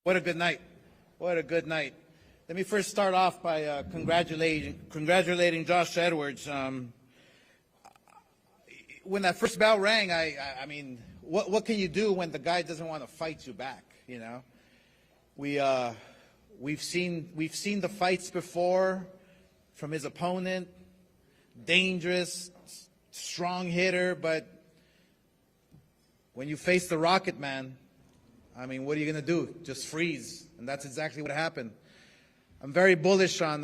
What a good night. What a good night. Let me first start off by congratulating Josh Edwards. When that first bell rang, I mean, what can you do when the guy doesn't want to fight you back? You know, we've seen the fights before from his opponent, dangerous, strong hitter, but when you face the Rocket Man, I mean, what are you going to do? Just freeze. And that's exactly what happened. I'm very bullish on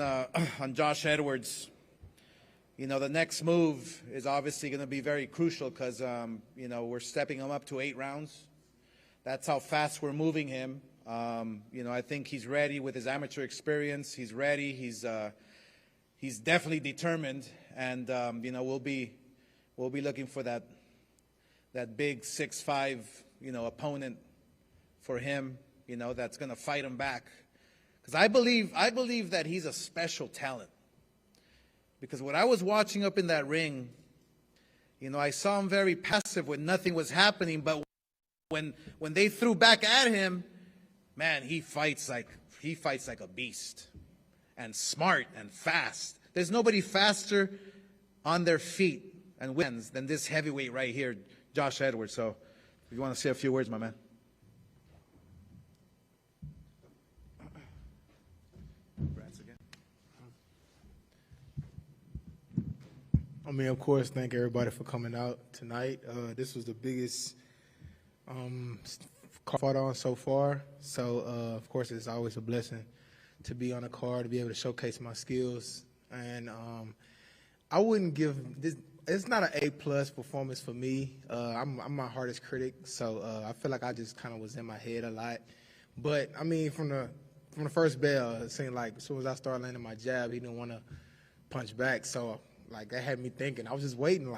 Josh Edwards. You know, the next move is obviously going to be very crucial because, you know, we're stepping him up to 8 rounds. That's how fast we're moving him. You know, I think he's ready with his amateur experience. He's ready. He's definitely determined. And, you know, we'll be looking for that big 6'5", you know, opponent for him, you know, that's going to fight him back. Because I believe that he's a special talent. Because when I was watching up in that ring, you know, I saw him very passive when nothing was happening. But when they threw back at him, man, he fights like a beast, and smart and fast. There's nobody faster on their feet and wins than this heavyweight right here, Josh Edwards. So, if you want to say a few words, my man. I mean, of course, thank everybody for coming out tonight. This was the biggest card on so far. So, of course, it's always a blessing to be on a card, to be able to showcase my skills. And I wouldn't give this. It's not an A+ performance for me. I'm my hardest critic, so I feel like I just kind of was in my head a lot. But I mean, from the first bell, it seemed like as soon as I started landing my jab, he didn't want to punch back. So, like, that had me thinking. I was just waiting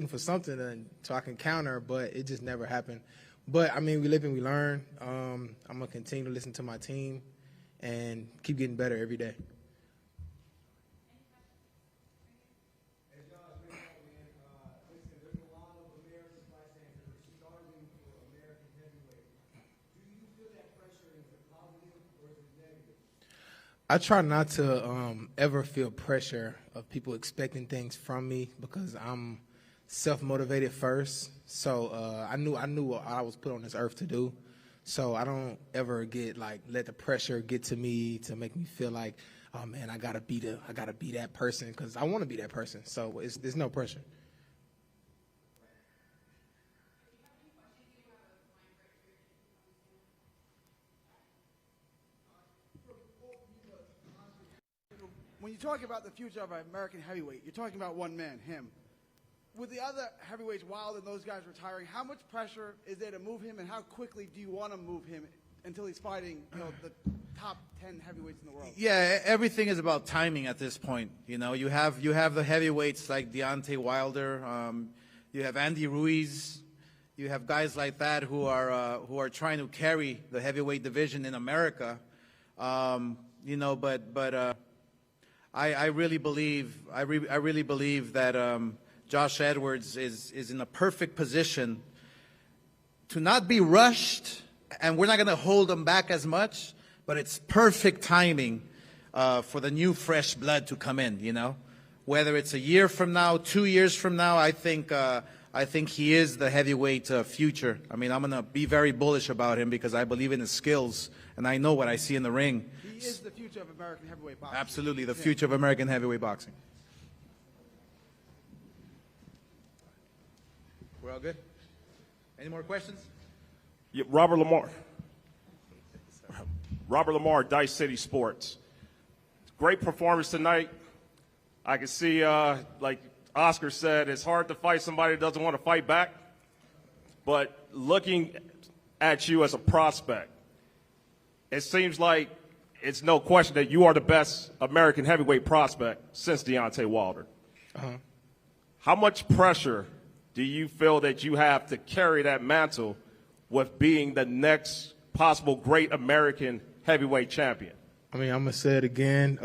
for something so I can counter, but it just never happened. But I mean, we live and we learn. I'm gonna continue to listen to my team and keep getting better every day. I try not to ever feel pressure of people expecting things from me because I'm self-motivated first. So I knew what I was put on this earth to do. So I don't ever let the pressure get to me to make me feel like, oh man, I gotta be that person, because I want to be that person. So there's no pressure. When you talk about the future of American heavyweight, you're talking about one man, him. With the other heavyweights, Wilder and those guys retiring, how much pressure is there to move him, and how quickly do you want to move him until he's fighting, you know, the top 10 heavyweights in the world? Yeah, everything is about timing at this point. You know, you have the heavyweights like Deontay Wilder, you have Andy Ruiz, you have guys like that who are trying to carry the heavyweight division in America. You know, but I really believe that Josh Edwards is in a perfect position to not be rushed, and we're not going to hold him back as much, but it's perfect timing for the new fresh blood to come in, you know. Whether it's a year from now, 2 years from now, I think he is the heavyweight future. I mean, I'm going to be very bullish about him because I believe in his skills, and I know what I see in the ring. He is the future of American heavyweight boxing. Absolutely, the future of American heavyweight boxing. We're all good? Any more questions? Yeah, Robert Lamar. Robert Lamar, Dice City Sports. Great performance tonight. I can see, like Oscar said, it's hard to fight somebody that doesn't want to fight back. But looking at you as a prospect, it seems like it's no question that you are the best American heavyweight prospect since Deontay Wilder. How much pressure do you feel that you have to carry that mantle with being the next possible great American heavyweight champion? I mean, I'm going to say it again.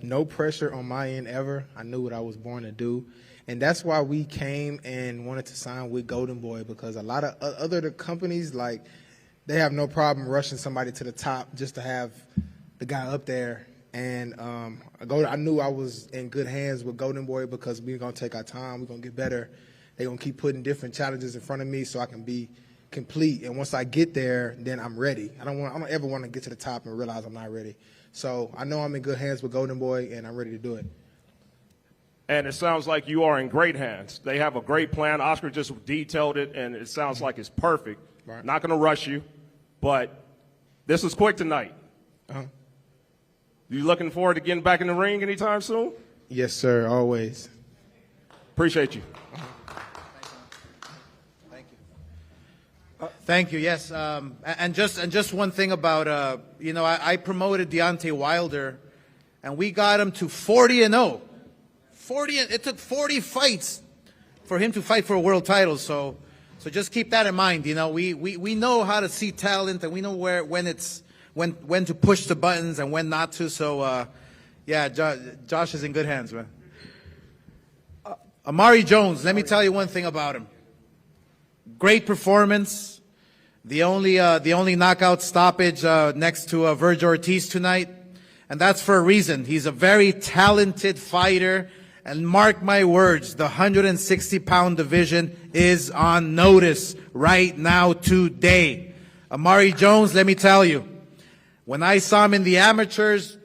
No pressure on my end ever. I knew what I was born to do. And that's why we came and wanted to sign with Golden Boy, because a lot of other companies, like, they have no problem rushing somebody to the top just to have the guy up there. And I knew I was in good hands with Golden Boy because we're going to take our time. We're going to get better. They're going to keep putting different challenges in front of me so I can be complete. And once I get there, then I'm ready. I don't ever want to get to the top and realize I'm not ready. So I know I'm in good hands with Golden Boy, and I'm ready to do it. And it sounds like you are in great hands. They have a great plan. Oscar just detailed it, and it sounds like it's perfect. Right. Not going to rush you, but this was quick tonight. Uh-huh. You looking forward to getting back in the ring anytime soon? Yes, sir, always. Appreciate you. Thank you. Yes, and just one thing about I promoted Deontay Wilder, and we got him to 40-0. 40. It took 40 fights for him to fight for a world title. So just keep that in mind. You know, we know how to see talent, and we know when to push the buttons and when not to. So yeah, Josh is in good hands, man. Amari Jones. Let me tell you one thing about him. Great performance. The only knockout stoppage next to Virgil Ortiz tonight, and that's for a reason. He's a very talented fighter, and mark my words, the 160-pound division is on notice right now today. Amari Jones, let me tell you, when I saw him in the amateurs,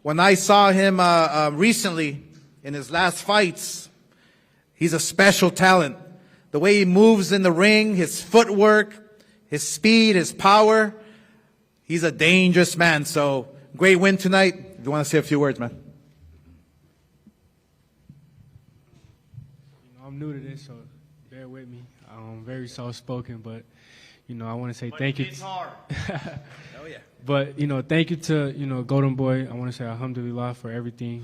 when I saw him recently in his last fights, he's a special talent. The way he moves in the ring, his footwork, his speed, his power, he's a dangerous man. So, great win tonight. If you want to say a few words, man. I'm new to this, so bear with me. I'm very soft-spoken, but, I want to say thank you. Oh, yeah. But, thank you to, Golden Boy. I want to say alhamdulillah for everything.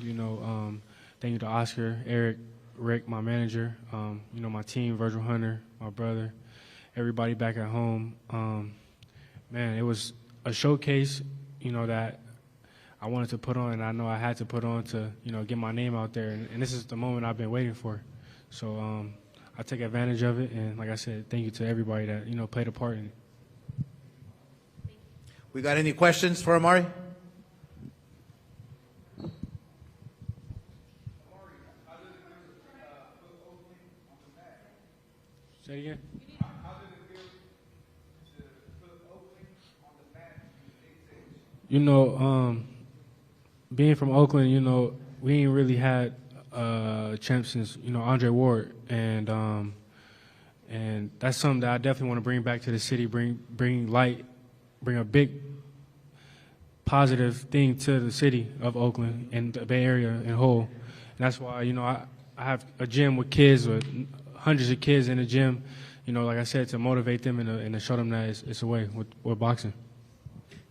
Thank you to Oscar, Eric, Rick, my manager, my team, Virgil Hunter, my brother, everybody back at home. Man, it was a showcase, that I wanted to put on, and I know I had to put on to, get my name out there. And this is the moment I've been waiting for. So I take advantage of it. And like I said, thank you to everybody that, played a part in it. We got any questions for Amari? Say it again. Being from Oakland, we ain't really had champs since, Andre Ward, and that's something that I definitely want to bring back to the city, bring light, bring a big positive thing to the city of Oakland and the Bay Area in whole. And that's why, I have a gym with kids, with hundreds of kids in the gym, like I said, to motivate them and to show them that it's a way with boxing.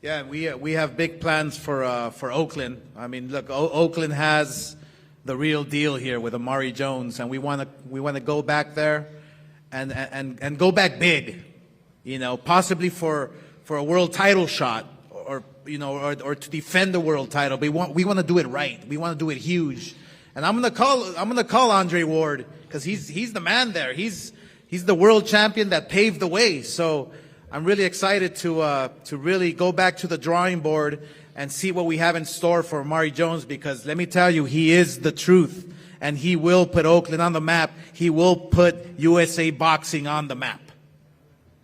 Yeah, we have big plans for Oakland. I mean, look, Oakland has the real deal here with Amari Jones, and we want to go back there and go back big, possibly for a world title shot or to defend the world title. We want to do it right. We want to do it huge. And I'm gonna call Andre Ward because he's the man there. He's the world champion that paved the way. So I'm really excited to really go back to the drawing board and see what we have in store for Amari Jones, because let me tell you, he is the truth, and he will put Oakland on the map. He will put USA boxing on the map.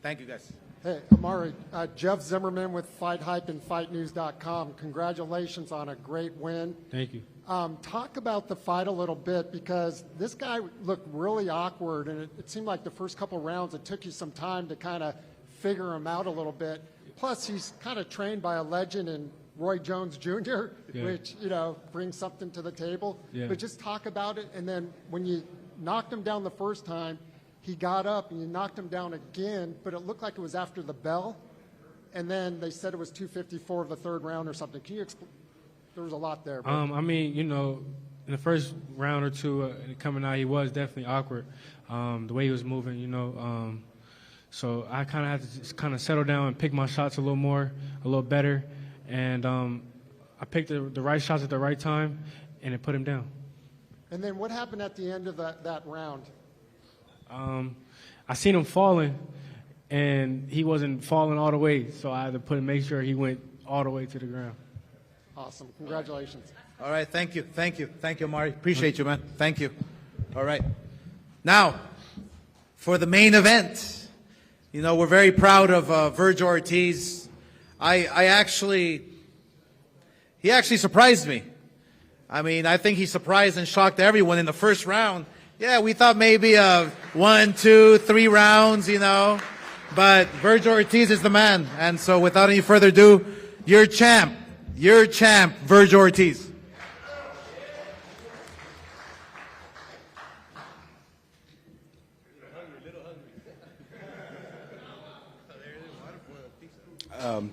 Thank you, guys. Hey, Amari, Jeff Zimmerman with Fight Hype and FightNews.com. Congratulations on a great win. Thank you. Talk about the fight a little bit, because this guy looked really awkward, and it seemed like the first couple rounds it took you some time to kind of figure him out a little bit. Plus, he's kind of trained by a legend in Roy Jones Jr., yeah. which, brings something to the table. Yeah. But just talk about it, and then when you knocked him down the first time, he got up and you knocked him down again, but it looked like it was after the bell, and then they said it was 254 of the third round or something. Can you explain? There was a lot there. I mean, in the first round or two coming out, he was definitely awkward. The way he was moving, so I kind of had to just kind of settle down and pick my shots a little better, and I picked the right shots at the right time, and it put him down. And then what happened at the end of that round? I seen him falling, and he wasn't falling all the way, so I had to make sure he went all the way to the ground. Awesome. Congratulations. All right, thank you, Amari. Appreciate you, man. Thank you. All right. Now, for the main event, you know, we're very proud of Virgil Ortiz. He actually surprised me. I mean, I think he surprised and shocked everyone in the first round. Yeah, we thought maybe 1, 2, 3 rounds, you know, but Virgil Ortiz is the man. And so without any further ado, your champ, Virgil Ortiz.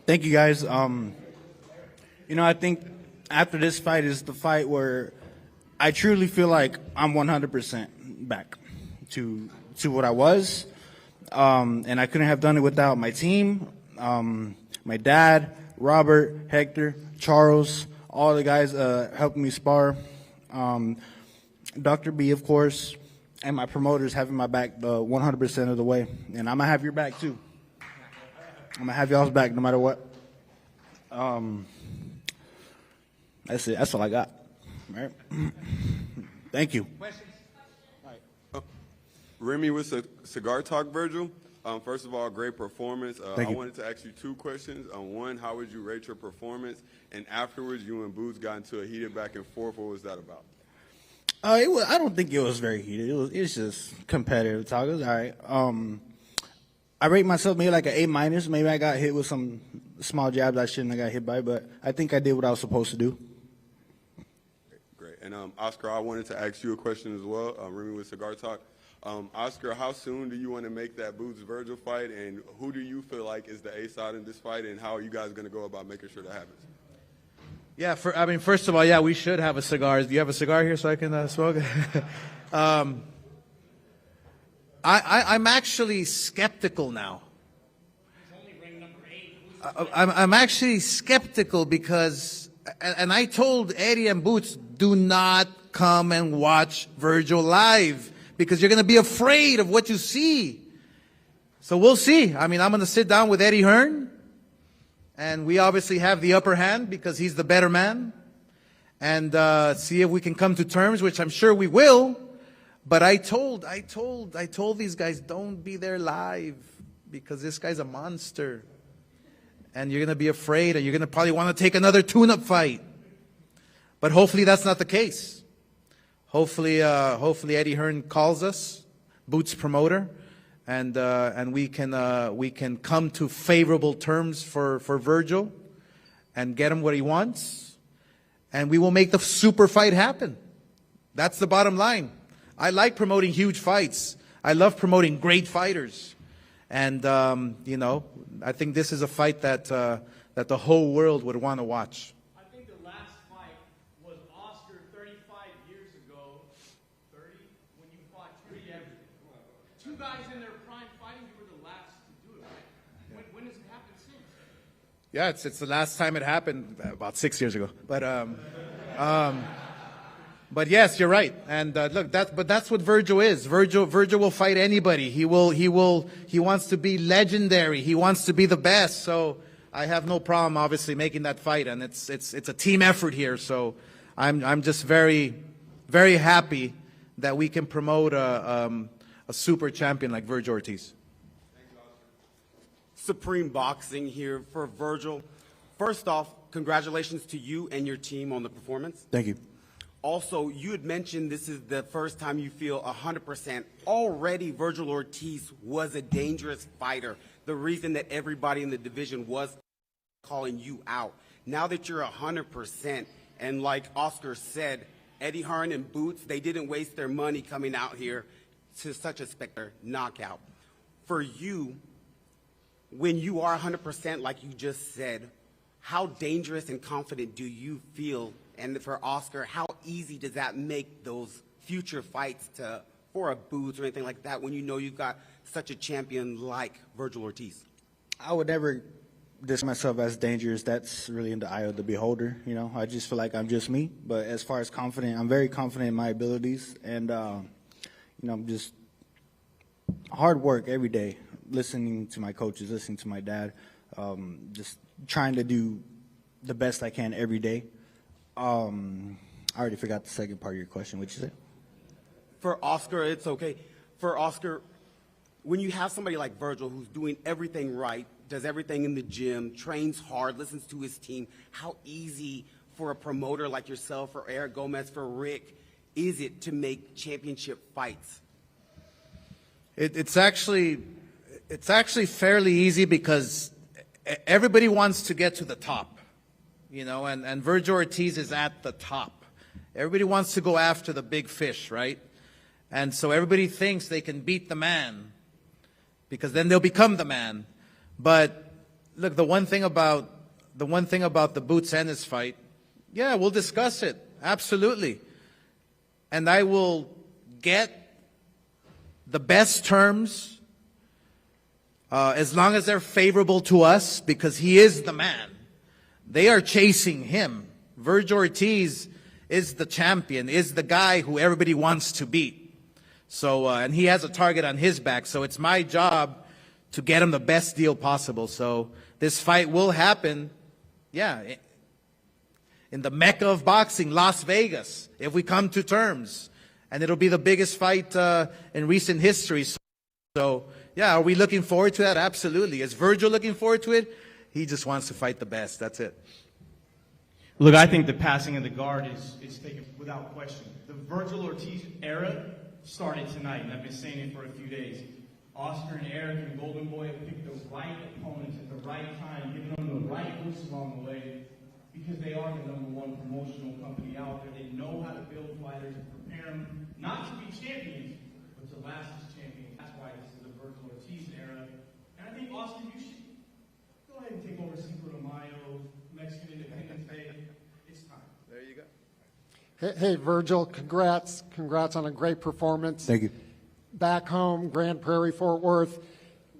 Thank you, guys. You know, I think after this fight is the fight where I truly feel like I'm 100% back to what I was, and I couldn't have done it without my team, my dad, Robert, Hector, Charles, all the guys helping me spar, Dr. B, of course, and my promoters having my back 100% of the way, and I'm gonna have your back too. I'm gonna have y'all's back no matter what. That's it. That's all I got. All right. Thank you. Remy with Cigar Talk, Virgil. First of all, great performance. I wanted to ask you 2 questions. One, how would you rate your performance? And afterwards, you and Boots got into a heated back and forth. What was that about? I don't think it was very heated. It's just competitive talk. It was all right. I rate myself maybe like an A-. Maybe I got hit with some small jabs I shouldn't have got hit by, but I think I did what I was supposed to do. Great. And Oscar, I wanted to ask you a question as well. Remy with Cigar Talk. Oscar, how soon do you want to make that Boots Virgil fight, and who do you feel like is the A side in this fight, and how are you guys going to go about making sure that happens? Yeah, first of all, yeah, we should have a cigar. Do you have a cigar here so I can smoke? I'm actually skeptical now. I'm actually skeptical because, and I told Eddie and Boots, do not come and watch Virgil live because you're going to be afraid of what you see. So we'll see. I mean, I'm going to sit down with Eddie Hearn, and we obviously have the upper hand because he's the better man, and see if we can come to terms, which I'm sure we will. But I told these guys, don't be there live because this guy's a monster. And you're going to be afraid, and you're going to probably want to take another tune-up fight. But hopefully that's not the case. Hopefully Eddie Hearn calls us, Boots promoter, and we can come to favorable terms for Virgil and get him what he wants, and we will make the super fight happen. That's the bottom line. I like promoting huge fights. I love promoting great fighters. And, you know, I think this is a fight that the whole world would want to watch. I think the last fight was Oscar 35 years ago, 30, when you fought everything. 2 guys in their prime fighting, you were the last to do it, right? When has it happened since? Yeah, it's the last time it happened, about 6 years ago. But yes, you're right. And look, that's what Virgil is. Virgil will fight anybody. He wants to be legendary. He wants to be the best. So I have no problem, obviously, making that fight. And it's a team effort here. So I'm just very, very happy that we can promote a super champion like Virgil Ortiz. Supreme Boxing here for Virgil. First off, congratulations to you and your team on the performance. Thank you. Also, you had mentioned this is the first time you feel 100%. Already, Virgil Ortiz was a dangerous fighter. The reason that everybody in the division was calling you out. Now that you're 100%, and like Oscar said, Eddie Hearn and Boots, they didn't waste their money coming out here to such a spectacular knockout. For you, when you are 100%, like you just said, how dangerous and confident do you feel? And for Oscar, how easy does that make those future fights for a Boots or anything like that when you know you've got such a champion like Virgil Ortiz? I would never dismiss myself as dangerous. That's really in the eye of the beholder. You know, I just feel like I'm just me. But as far as confident, I'm very confident in my abilities, and you know, I'm just hard work every day. listening to my coaches, listening to my dad, just trying to do the best I can every day. I already forgot the second part of your question. What'd you say? For Oscar, it's okay. For Oscar, when you have somebody like Virgil who's doing everything right, does everything in the gym, trains hard, listens to his team, how easy for a promoter like yourself, for Eric Gomez, for Rick, is it to make championship fights? It's actually fairly easy because everybody wants to get to the top, you know, and Virgil Ortiz is at the top. Everybody wants to go after the big fish, right? And so everybody thinks they can beat the man because then they'll become the man. But look, the one thing about the Boots Ennis fight, yeah, we'll discuss it, absolutely. And I will get the best terms as long as they're favorable to us because he is the man. They are chasing him. Virgil Ortiz is the champion, is the guy who everybody wants to beat. So, and he has a target on his back. So it's my job to get him the best deal possible. So this fight will happen, yeah, in the Mecca of boxing, Las Vegas, if we come to terms. And it'll be the biggest fight in recent history. So, yeah, are we looking forward to that? Absolutely. Is Virgil looking forward to it? He just wants to fight the best. That's it. Look, I think the passing of the guard is taken without question. The Virgil Ortiz era started tonight, and I've been saying it for a few days. Oscar and Eric and Golden Boy have picked the right opponents at the right time, giving them the right boosts along the way, because they are the #1 promotional company out there. They know how to build fighters and prepare them, not to be champions, but to last as champions. That's why this is the Virgil Ortiz era. And I think, Austin, you should go ahead and take over Cinco de Mayo, Mexican Independence Day. It's time. There you go. Hey, Virgil, congrats on a great performance. Thank you. Back home, Grand Prairie, Fort Worth.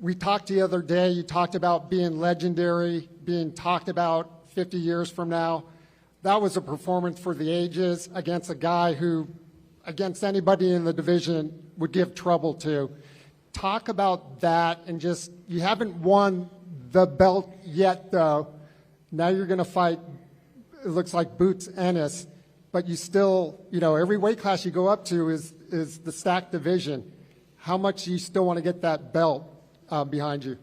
We talked the other day, you talked about being legendary, being talked about 50 years from now. That was a performance for the ages against a guy who, against anybody in the division, would give trouble to. Talk about that, and just, you haven't won the belt yet, though. Now you're going to fight, it looks like Boots Ennis, but you still, you know, every weight class you go up to is the stacked division. How much do you still want to get that belt behind you?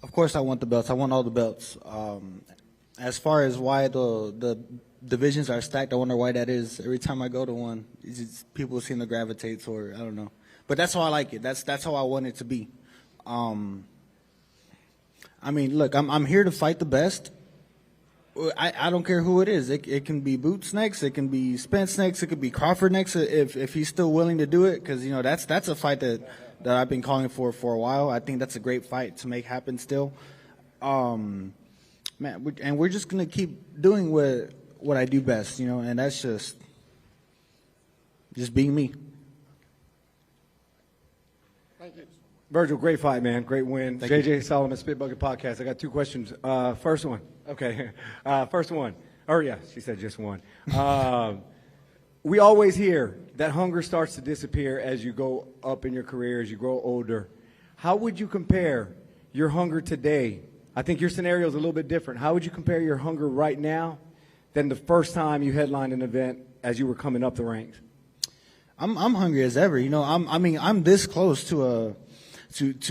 Of course I want the belts. I want all the belts. As far as why the divisions are stacked, I wonder why that is. Every time I go to one, it's just, people seem to gravitate toward, I don't know. But that's how I like it. That's how I want it to be. I mean, look, I'm here to fight the best. I don't care who it is. It can be Boots next. It can be Spence next. It could be Crawford next if he's still willing to do it. Because, you know, that's a fight that I've been calling for a while. I think that's a great fight to make happen still. Man, and we're just going to keep doing what I do best, you know, and that's just being me. Thank you. Virgil, great fight, man. Great win. Thank JJ Solomon, Spit Bucket Podcast. I got 2 questions. First one. Okay. First one. Oh, yeah, she said just one. We always hear that hunger starts to disappear as you go up in your career, as you grow older. How would you compare your hunger today? I think your scenario is a little bit different. How would you compare your hunger right now than the first time you headlined an event as you were coming up the ranks? I'm hungry as ever. You know, I'm this close to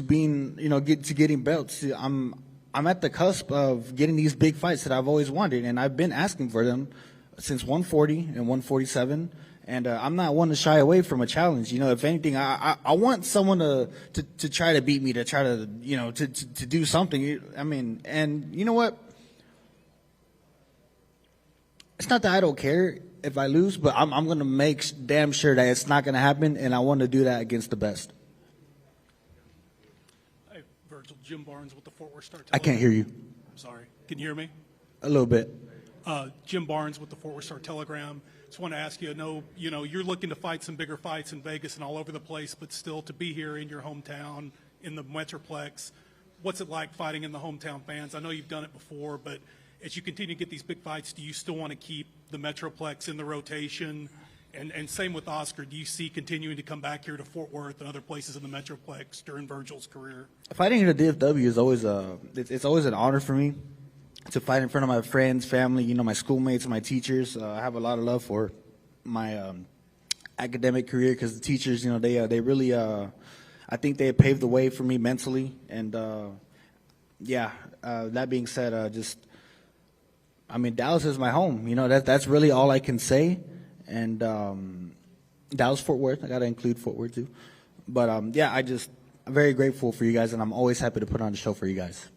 being, you know, getting belts. I'm at the cusp of getting these big fights that I've always wanted, and I've been asking for them since 140 and 147. And I'm not one to shy away from a challenge. You know, if anything, I want someone to try to beat me, to try to, you know, to do something. I mean, and you know what? It's not that I don't care if I lose, but I'm going to make damn sure that it's not going to happen, and I want to do that against the best. Hey, Virgil, Jim Barnes with the Fort Worth Star Telegram. I can't hear you. I'm sorry. Can you hear me? A little bit. Jim Barnes with the Fort Worth Star Telegram. Just want to ask you, I know, you know, you're looking to fight some bigger fights in Vegas and all over the place, but still to be here in your hometown, in the Metroplex, what's it like fighting in the hometown fans? I know you've done it before, but as you continue to get these big fights, do you still want to keep the Metroplex in the rotation And same with Oscar. Do you see continuing to come back here to Fort Worth and other places in the Metroplex during Virgil's career? Fighting in the DFW is always it's always an honor for me to fight in front of my friends, family, you know, my schoolmates, my teachers. I have a lot of love for my academic career because the teachers, you know, they really, I think they paved the way for me mentally. And that being said, I mean, Dallas is my home. You know, that's really all I can say. And Dallas, Fort Worth, I got to include Fort Worth too. But I'm very grateful for you guys, and I'm always happy to put on a show for you guys.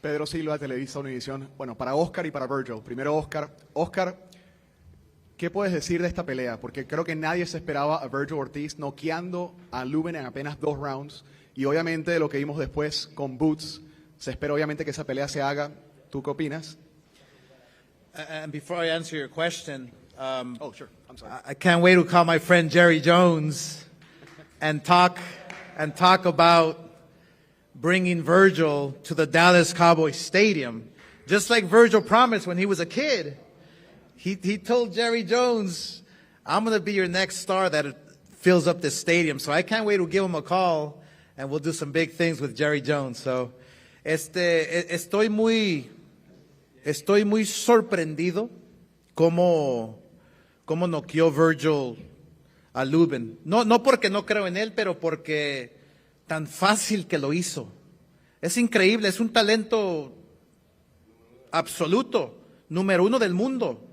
Pedro Silva, Televisa Univisión. Bueno, para Oscar y para Virgil. Primero Oscar. Oscar, ¿qué puedes decir de esta pelea? Porque creo que nadie se esperaba a Virgil Ortiz noqueando a Lubin en apenas 2 rounds. Y obviamente lo que vimos después con Boots, se espera obviamente que esa pelea se haga. ¿Tú qué opinas? And before I answer your question, oh, sure. I'm sorry. I can't wait to call my friend Jerry Jones and talk about bringing Virgil to the Dallas Cowboys Stadium. Just like Virgil promised when he was a kid. He told Jerry Jones, I'm going to be your next star that fills up this stadium. So I can't wait to give him a call, and we'll do some big things with Jerry Jones. So estoy muy sorprendido cómo noqueó Virgil a Lubin. No porque no creo en él, pero porque tan fácil que lo hizo. Es increíble, es un talento absoluto, número 1 del mundo.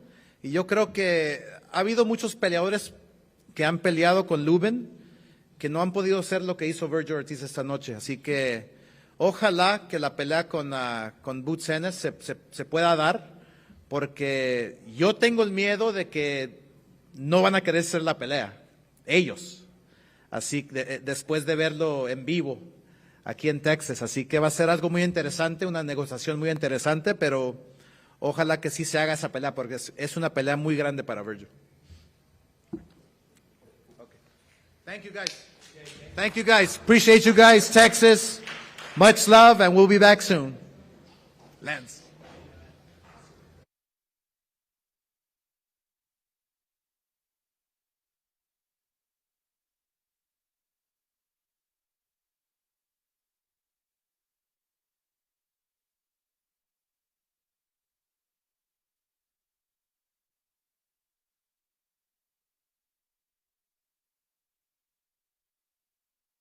Y yo creo que ha habido muchos peleadores que han peleado con Lubin que no han podido hacer lo que hizo Virgil Ortiz esta noche. Así que ojalá que la pelea con Boots Ennis se pueda dar, porque yo tengo el miedo de que no van a querer hacer la pelea, ellos. Así después de verlo en vivo aquí en Texas. Así que va a ser algo muy interesante, una negociación muy interesante, pero ojalá que sí se haga esa pelea, porque es una pelea muy grande para Virgil. Okay. Thank you guys. Thank you guys. Appreciate you guys, Texas. Much love, and we'll be back soon. Lance.